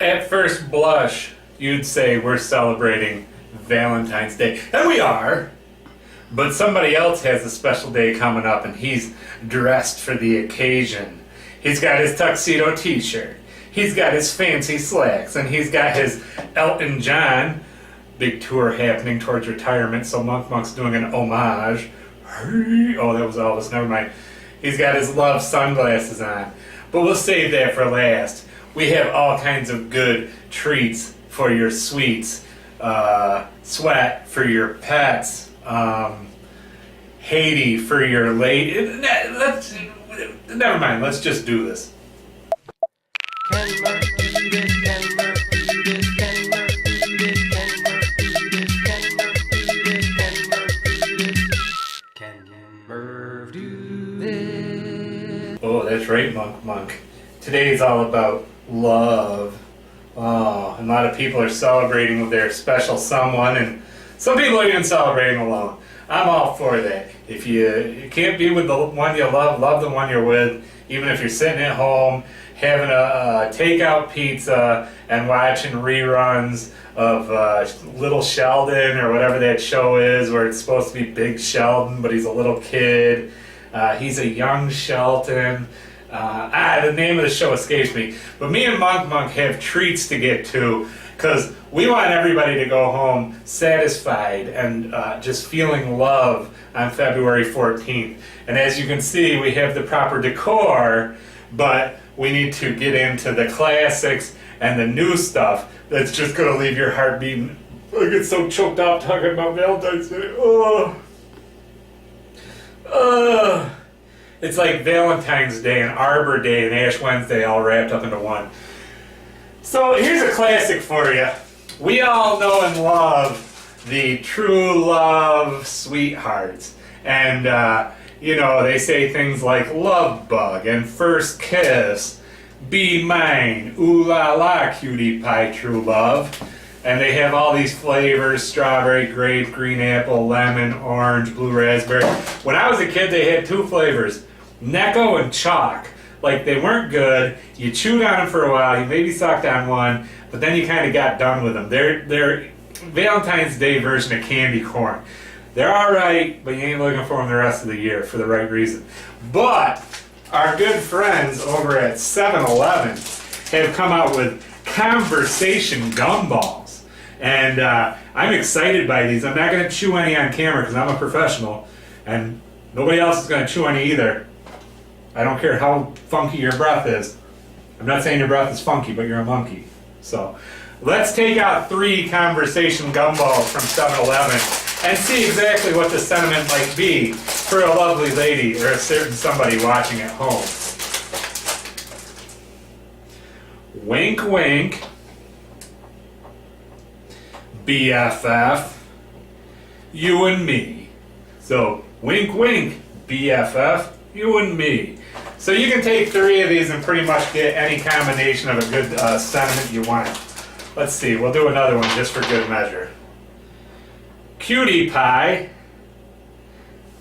At first blush, you'd say we're celebrating Valentine's Day. And we are. But somebody else has a special day coming up and he's dressed for the occasion. He's got his tuxedo t-shirt. He's got his fancy slacks. And he's got his Elton John big tour happening towards retirement. So Monk's doing an homage. Oh, that was Elvis. Never mind. He's got his love sunglasses on. But we'll save that for last. We have all kinds of good treats for your sweets. Sweat for your pets. Haiti for your lady. Never mind, let's just do this. Oh, that's right, Monk. Today's all about love. Oh, and a lot of people are celebrating with their special someone, and some people are even celebrating alone. I'm all for that. If you can't be with the one you love the one you're with. Even if you're sitting at home having a takeout pizza and watching reruns of Little Sheldon or whatever that show is, where it's supposed to be Big Sheldon, but he's a little kid. He's a young Shelton. The name of the show escapes me. But me and Monk have treats to get to, because we want everybody to go home satisfied and just feeling love on February 14th. And as you can see, we have the proper decor, but we need to get into the classics and the new stuff that's just going to leave your heart beating. I get so choked up talking about Valentine's Day. It's like Valentine's Day and Arbor Day and Ash Wednesday all wrapped up into one. So here's a classic for you. We all know and love the true love sweethearts. And, they say things like love bug and first kiss, be mine, ooh la la cutie pie true love. And they have all these flavors: strawberry, grape, green apple, lemon, orange, blue raspberry. When I was a kid, they had two flavors, Necco and chalk. Like, they weren't good. You chewed on them for a while, you maybe sucked on one, but then you kind of got done with them. They're Valentine's Day version of candy corn. They're alright, but you ain't looking for them the rest of the year for the right reason. But our good friends over at 7-Eleven have come out with Conversation Gumballs. And I'm excited by these. I'm not going to chew any on camera because I'm a professional, and nobody else is going to chew any either. I don't care how funky your breath is. I'm not saying your breath is funky, but you're a monkey. So let's take out 3 Conversation Gumballs from 7-Eleven and see exactly what the sentiment might be for a lovely lady or a certain somebody watching at home. Wink, wink. BFF. You and me. So, wink, wink. BFF. You and me. So you can take 3 of these and pretty much get any combination of a good sentiment you want. Let's see, we'll do another one just for good measure. Cutie pie.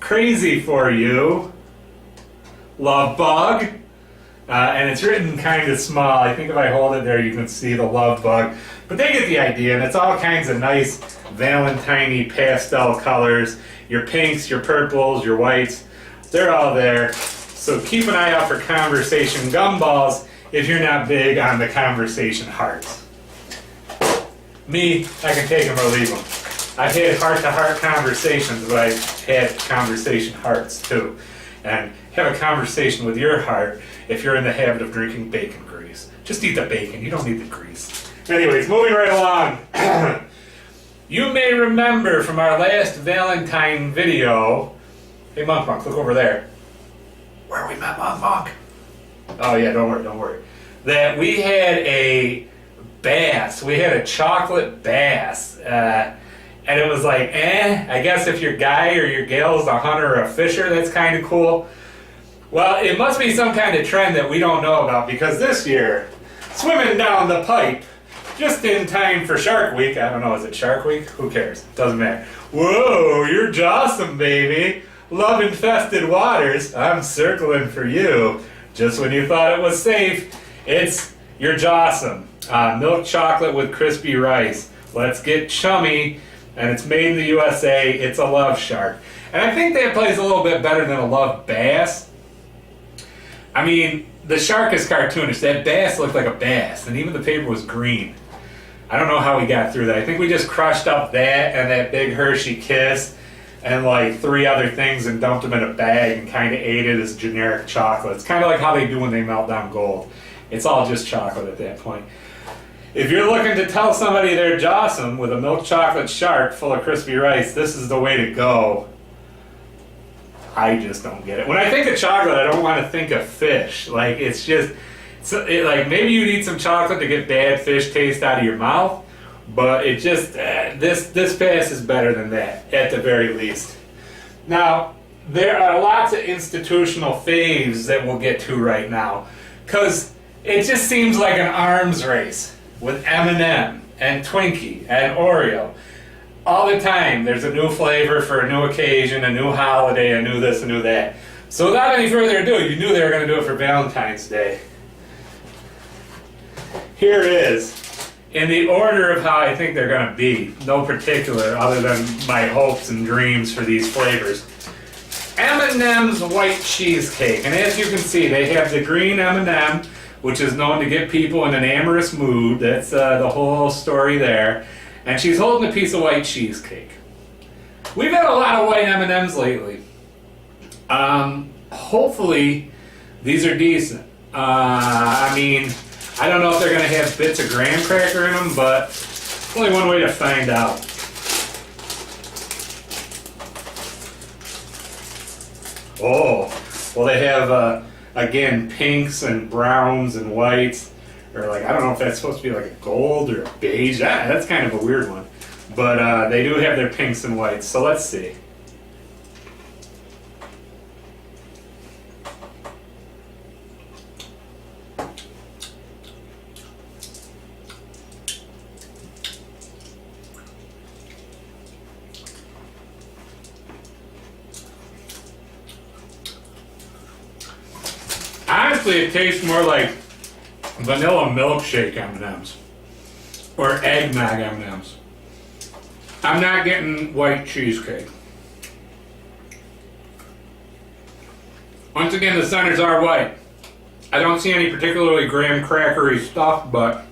Crazy for you. Love bug. And it's written kind of small. I think if I hold it there you can see the love bug. But they get the idea, and it's all kinds of nice Valentine-y pastel colors. Your pinks, your purples, your whites. They're all there. So keep an eye out for Conversation Gumballs if you're not big on the Conversation hearts. Me, I can take them or leave them. I've had heart-to-heart conversations, but I've had conversation hearts too. And have a conversation with your heart if you're in the habit of drinking bacon grease. Just eat the bacon, you don't need the grease. Anyways, moving right along. You may remember from our last Valentine video. Hey, Monk, look over there. Where we met Monk. Oh yeah, don't worry. That we had a bass. We had a chocolate bass. And it was like, I guess if your guy or your gal is a hunter or a fisher, that's kind of cool. Well, it must be some kind of trend that we don't know about, because this year, swimming down the pipe, just in time for Shark Week. I don't know, is it Shark Week? Who cares? Doesn't matter. Whoa, you're jawsome, baby. Love-infested waters. I'm circling for you. Just when you thought it was safe, it's You're Jawsome. Milk chocolate with crispy rice. Let's get chummy. And it's made in the USA. It's a love shark. And I think that plays a little bit better than a love bass. I mean, the shark is cartoonish. That bass looked like a bass. And even the paper was green. I don't know how we got through that. I think we just crushed up that and that big Hershey Kiss and like 3 other things and dumped them in a bag and kind of ate it as generic chocolate. It's kind of like how they do when they melt down gold. It's all just chocolate at that point. If you're looking to tell somebody they're Jawsome with a milk chocolate shark full of crispy rice, this is the way to go. I just don't get it. When I think of chocolate, I don't want to think of fish. Like, it's just, like maybe you need some chocolate to get bad fish taste out of your mouth, but it just, this pass is better than that, at the very least. Now, there are lots of institutional faves that we'll get to right now, because it just seems like an arms race with M&M and Twinkie and Oreo. All the time, there's a new flavor for a new occasion, a new holiday, a new this, a new that. So without any further ado, you knew they were going to do it for Valentine's Day. Here it is, in the order of how I think they're going to be. No particular, other than my hopes and dreams for these flavors. M&M's White Cheesecake. And as you can see, they have the green M&M, which is known to get people in an amorous mood. That's the whole story there. And she's holding a piece of white cheesecake. We've had a lot of white M&Ms lately. Hopefully, these are decent. I mean, I don't know if they're going to have bits of graham cracker in them, but only one way to find out. Oh, well, they have, again, pinks and browns and whites. Or like, I don't know if that's supposed to be like a gold or a beige. That's kind of a weird one. But they do have their pinks and whites, so let's see. Honestly, it tastes more like vanilla milkshake M&Ms or eggnog M&Ms. I'm not getting white cheesecake. Once again, the centers are white. I don't see any particularly graham crackery stuff, but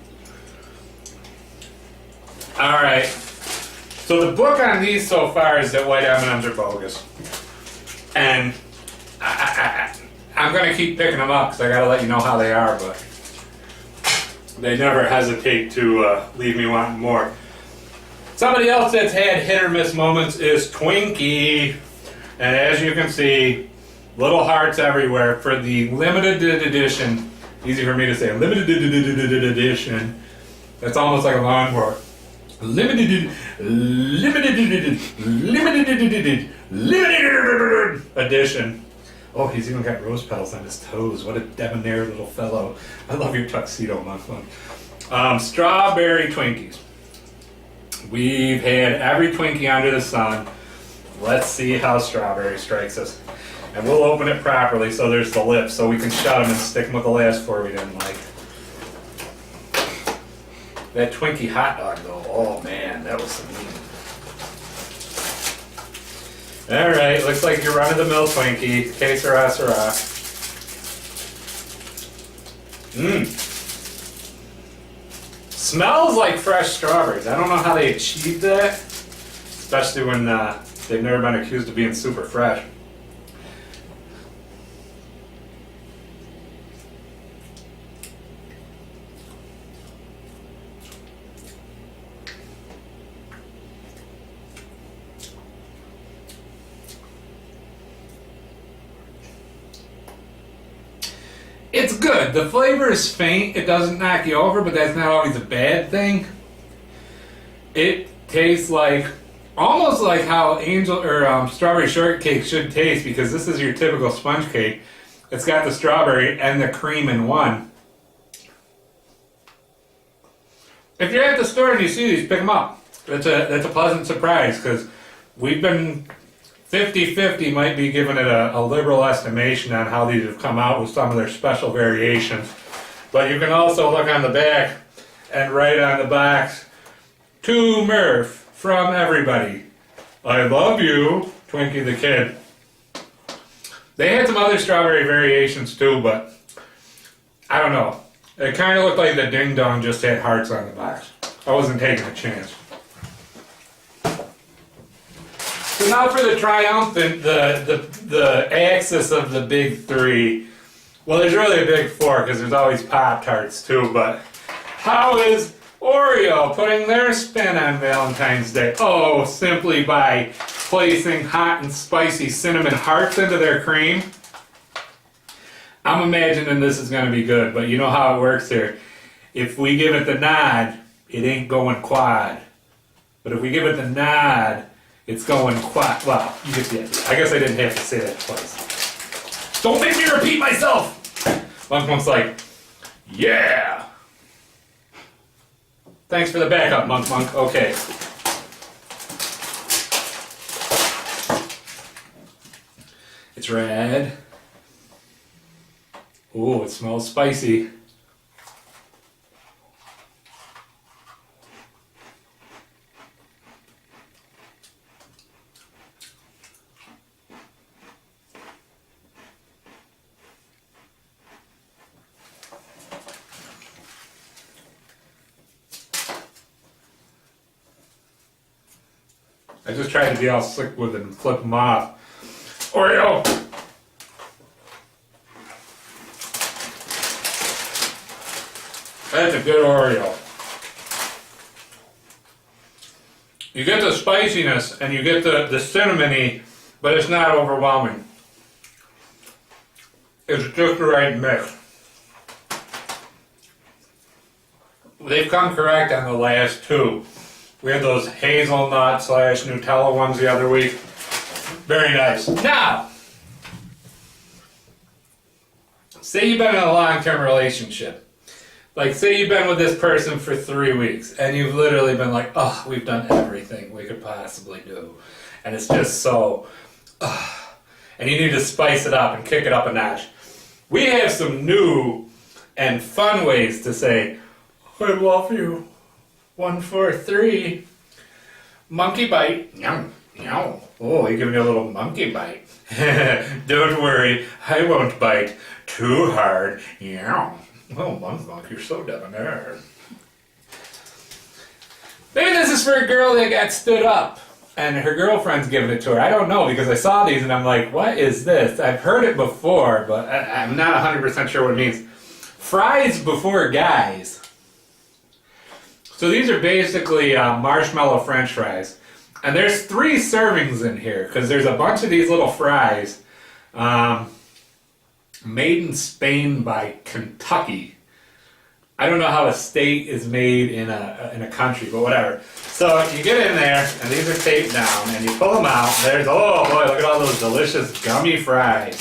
all right. So the book on these so far is that white M&Ms are bogus, and I'm gonna keep picking them up because I gotta let you know how they are, but they never hesitate to leave me wanting more. Somebody else that's had hit or miss moments is Twinkie. And as you can see, little hearts everywhere for the limited edition. Easy for me to say, limited edition. That's almost like a lawnmower. Limited edition. Oh, he's even got rose petals on his toes. What a debonair little fellow. I love your tuxedo, Muffin. Strawberry Twinkies. We've had every Twinkie under the sun. Let's see how strawberry strikes us. And we'll open it properly so there's the lips so we can shut them and stick them with the last 4 we didn't like. That Twinkie hot dog though, oh man, that was some meat. Alright, looks like you're running the mill Twinkie. Que sera, sera. Smells like fresh strawberries. I don't know how they achieved that, especially when they've never been accused of being super fresh. It's good. The flavor is faint. It doesn't knock you over, but that's not always a bad thing. It tastes like, almost like how strawberry shortcake should taste, because this is your typical sponge cake. It's got the strawberry and the cream in one. If you're at the store and you see these, pick them up. That's a pleasant surprise, because we've been 50-50 might be giving it a liberal estimation on how these have come out with some of their special variations. But you can also look on the back and write on the box, to Murph from everybody. I love you, Twinkie the Kid. They had some other strawberry variations too, but I don't know. It kind of looked like the Ding Dong just had hearts on the box. I wasn't taking a chance. So now for the triumphant, the axis of the big three. Well, there's really a big four because there's always Pop-Tarts too, but how is Oreo putting their spin on Valentine's Day? Oh, simply by placing hot and spicy cinnamon hearts into their cream. I'm imagining this is going to be good, but you know how it works here. If we give it the nod, it ain't going quad. But if we give it the nod, it's going quad. Well, you get the idea. I guess I didn't have to say that twice. Don't make me repeat myself! Monk's like, yeah! Thanks for the backup, Monk. Okay. It's red. Ooh, it smells spicy. I just tried to be all slick with it and flip them off. Oreo! That's a good Oreo. You get the spiciness and you get the cinnamony, but it's not overwhelming. It's just the right mix. They've come correct on the last two. We had those hazelnut / Nutella ones the other week. Very nice. Now, say you've been in a long-term relationship. Like, say you've been with this person for 3 weeks, and you've literally been like, oh, we've done everything we could possibly do. And it's just so, and you need to spice it up and kick it up a notch. We have some new and fun ways to say, I love you. 1, 4, 3. Monkey bite. Yum, yum. Oh, you're giving me a little monkey bite. Don't worry, I won't bite too hard. Yum. Oh, Monk, you're so debonair. Maybe this is for a girl that got stood up and her girlfriend's giving it to her. I don't know, because I saw these and I'm like, what is this? I've heard it before, but I'm not 100% sure what it means. Fries before guys. So these are basically marshmallow french fries. And there's 3 servings in here, because there's a bunch of these little fries. Made in Spain by Kentucky. I don't know how a state is made in a country, but whatever. So you get in there, and these are taped down, and you pull them out. There's, oh boy, look at all those delicious gummy fries.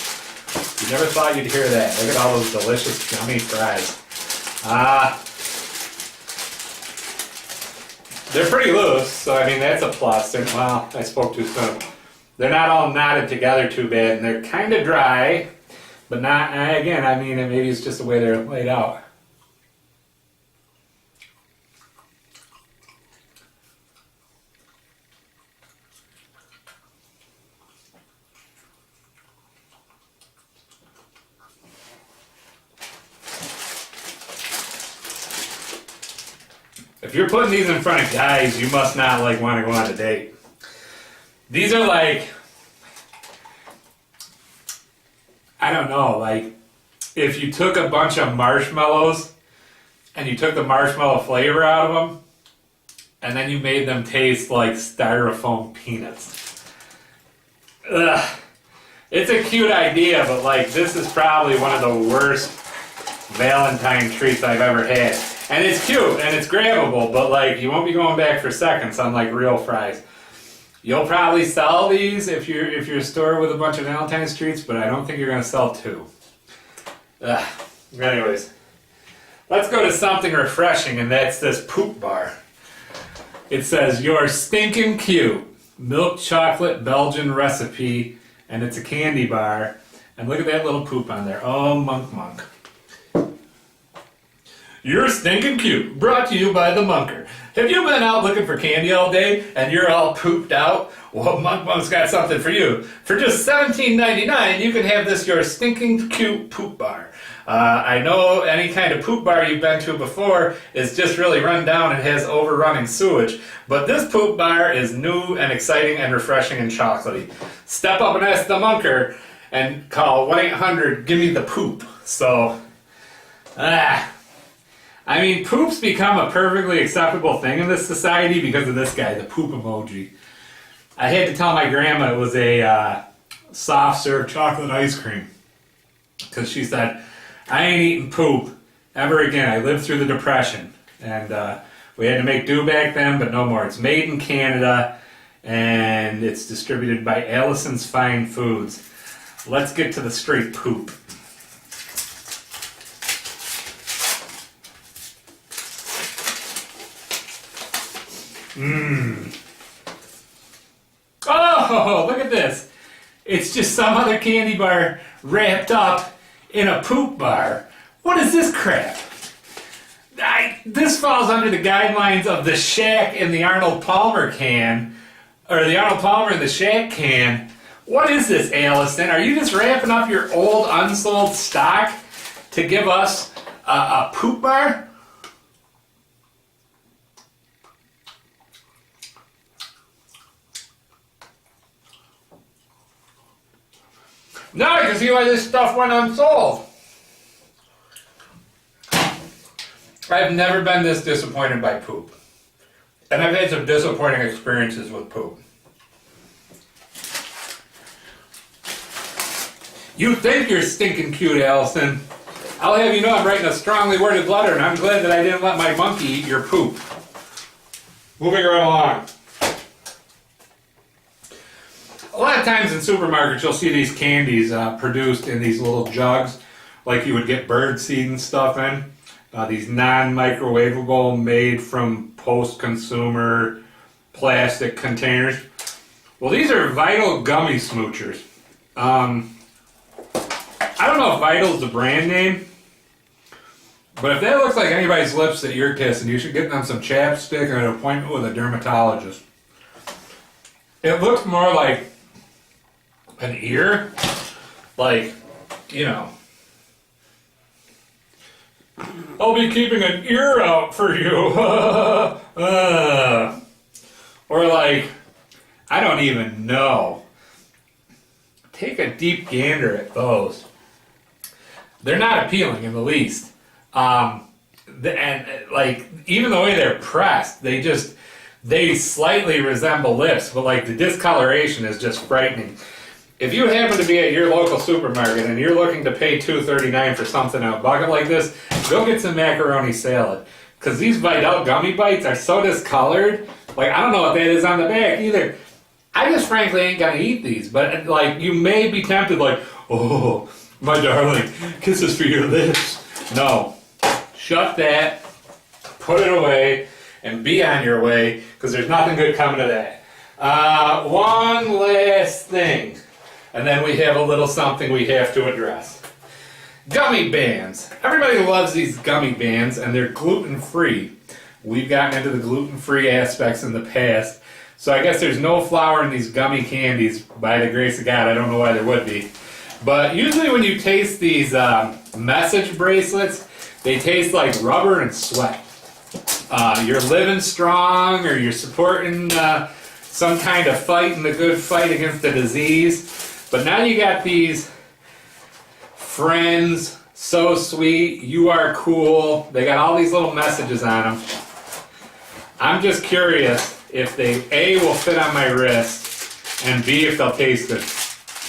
You never thought you'd hear that. Look at all those delicious gummy fries. They're pretty loose, so I mean that's a plus. Well, I spoke too soon. They're not all knotted together too bad, and they're kind of dry. But not, again, I mean, maybe it's just the way they're laid out. If you're putting these in front of guys, you must not like want to go on a date. These are like, I don't know, like if you took a bunch of marshmallows and you took the marshmallow flavor out of them and then you made them taste like styrofoam peanuts. Ugh. It's a cute idea, but like this is probably one of the worst Valentine treats I've ever had. And it's cute and it's grabbable, but like you won't be going back for seconds on like real fries. You'll probably sell these if you're a store with a bunch of Valentine's treats, but I don't think you're gonna sell 2. Ugh. Anyways, let's go to something refreshing, and that's this poop bar. It says, "You're stinking cute. Milk chocolate Belgian recipe," and it's a candy bar. And look at that little poop on there. Oh, Monk. You're stinking cute. Brought to you by the Munker. Have you been out looking for candy all day and you're all pooped out? Well, Monk's got something for you. For just $17.99, you can have this your stinking cute poop bar. I know any kind of poop bar you've been to before is just really run down and has overrunning sewage, but this poop bar is new and exciting and refreshing and chocolatey. Step up and ask the Munker and call 1-800-GIVE-ME-THE-POOP. So, I mean, poop's become a perfectly acceptable thing in this society because of this guy, the poop emoji. I had to tell my grandma it was a soft serve chocolate ice cream because she said, I ain't eating poop ever again. I lived through the Depression and we had to make do back then, but no more. It's made in Canada and it's distributed by Allison's Fine Foods. Let's get to the straight poop. Oh, look at this. It's just some other candy bar wrapped up in a poop bar. What is this crap? This falls under the guidelines of the Shack in the Arnold Palmer can, or the Arnold Palmer in the Shack can. What is this, Allison? Are you just wrapping up your old unsold stock to give us a poop bar? Now I can see why this stuff went unsold. I've never been this disappointed by poop. And I've had some disappointing experiences with poop. You think you're stinking cute, Allison. I'll have you know I'm writing a strongly worded letter and I'm glad that I didn't let my monkey eat your poop. Moving right along. A lot of times in supermarkets you'll see these candies produced in these little jugs like you would get bird seed and stuff in. These non-microwavable made from post-consumer plastic containers. Well, these are Vital Gummy Smoochers. I don't know if Vital's the brand name, but if that looks like anybody's lips that you're kissing, you should get them some chapstick and an appointment with a dermatologist. It looks more like an ear, like, you know, I'll be keeping an ear out for you. Or like, I don't even know. Take a deep gander at those. They're not appealing in the least. And like, even the way they're pressed, they slightly resemble lips, but like the discoloration is just frightening. If you happen to be at your local supermarket and you're looking to pay $2.39 for something in a bucket like this, go get some macaroni salad. Because these Vidal gummy bites are so discolored. Like, I don't know what that is on the back either. I just frankly ain't gonna eat these. But like, you may be tempted like, oh, my darling, kisses for your lips. No. Shut that. Put it away. And be on your way. Because there's nothing good coming to that. One last thing. And then we have a little something we have to address. Gummy Bands. Everybody loves these gummy bands and they're gluten-free. We've gotten into the gluten-free aspects in the past. So I guess there's no flour in these gummy candies, by the grace of God. I don't know why there would be. But usually when you taste these message bracelets, they taste like rubber and sweat. You're living strong or you're supporting some kind of fight in the good fight against the disease. But now you got these friends, so sweet, you are cool. They got all these little messages on them. I'm just curious if they, A, will fit on my wrist, and B, if they'll taste good.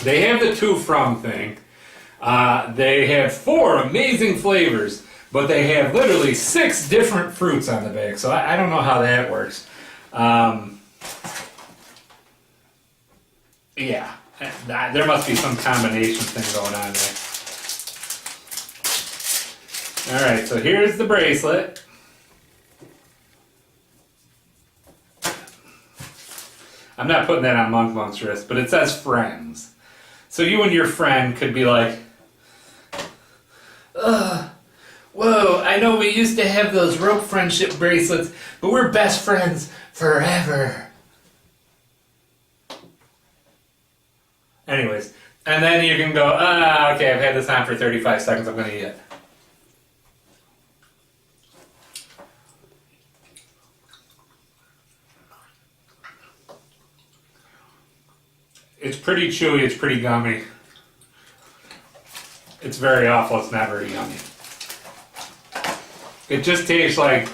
They have the to from thing. They have 4 amazing flavors, but they have literally 6 different fruits on the back. So I don't know how that works. Yeah. There must be some combination thing going on there. Alright, so here's the bracelet. I'm not putting that on Monk's wrist, but it says friends. So you and your friend could be like, whoa, I know we used to have those rope friendship bracelets, but we're best friends forever. Anyways, and then you can go, okay, I've had this on for 35 seconds, I'm gonna eat it. It's pretty chewy, it's pretty gummy. It's very awful, it's not very yummy. It just tastes like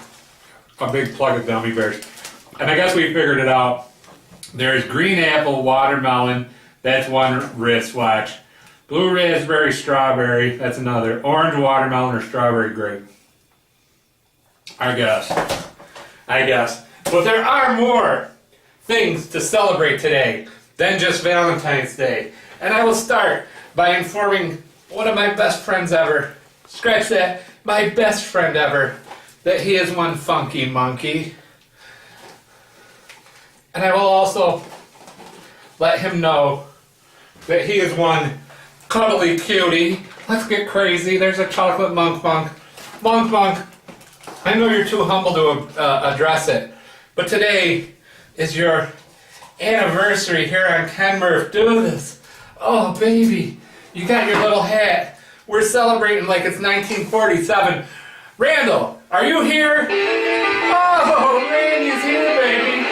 a big plug of gummy bears. And I guess we figured it out. There's green apple, watermelon, that's one wristwatch. Blue raspberry, strawberry, that's another. Orange watermelon or strawberry grape. I guess. But there are more things to celebrate today than just Valentine's Day. And I will start by informing one of my best friends ever, scratch that, my best friend ever, that he is one funky monkey. And I will also let him know that he is one cuddly cutie. Let's get crazy. There's a chocolate monk. Monk, I know you're too humble to address it, but today is your anniversary here on Kenmurph. Do this. Oh, baby, you got your little hat. We're celebrating like it's 1947. Randall, are you here? Oh, Randy's here, baby.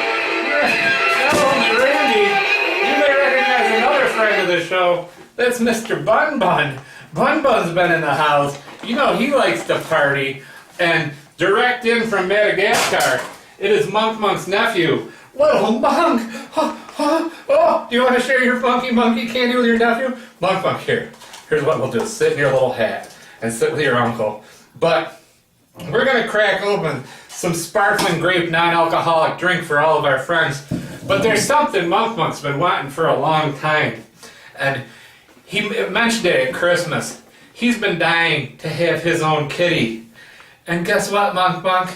Not only Randy, you may recognize another friend of the show. That's Mr. Bun Bun. Bun Bun's been in the house. You know he likes to party. And direct in from Madagascar, it is Monk's nephew. Little Monk! Oh, do you want to share your funky monkey candy with your nephew? Monk, here. Here's what we'll do. Sit in your little hat and sit with your uncle. But we're going to crack open some sparkling grape non-alcoholic drink for all of our friends. But there's something Monk's been wanting for a long time. And he mentioned it at Christmas. He's been dying to have his own kitty. And guess what, Monk?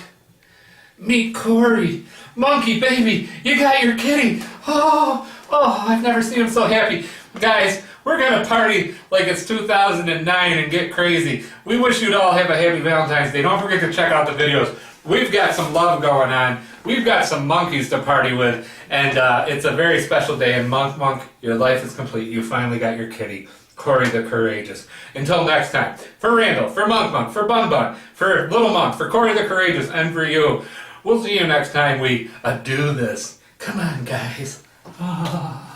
Meet Corey. Monkey, baby, you got your kitty. Oh, I've never seen him so happy. Guys, we're going to party like it's 2009 and get crazy. We wish you'd all have a happy Valentine's Day. Don't forget to check out the videos. We've got some love going on. We've got some monkeys to party with. And it's a very special day. And Monk, your life is complete. You finally got your kitty. Corey the Courageous. Until next time, for Randall, for Monk, for Bun, for Little Monk, for Corey the Courageous, and for you, we'll see you next time we do this. Come on, guys. Oh.